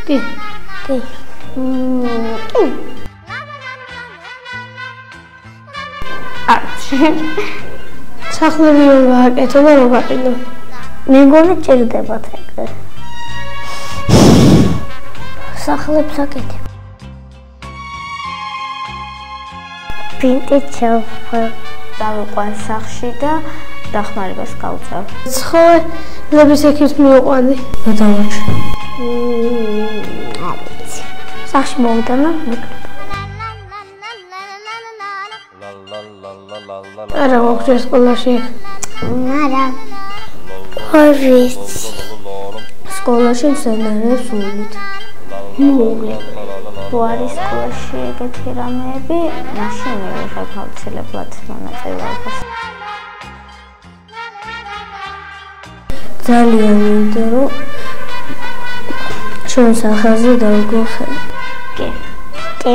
კი. კი. სახლები რომ გააკეთო და რომ გაყიდო. მეგონი ჭირდებათ ეგრე. სახლებს აკეთებ. პინტი ჩავხო. დავიყვან სახში და დახმარებას გავწევ. ცხოველების ექიმს მივიყვანდი. გადავაჩ. არიცი. სახში მოვდანა მეკრება. არა მოხდეს სკოლაში. არა. არ ვიცი. სკოლაში მცენარებს უვლით. თუ არის სკოლაში ეგეთი რამეები, მაშინ მივიღებ აუცილებლად მონაწილეობას. ძალიან მინდა რომ ჩვენ სახელზე დავგოხებ. კი. კი.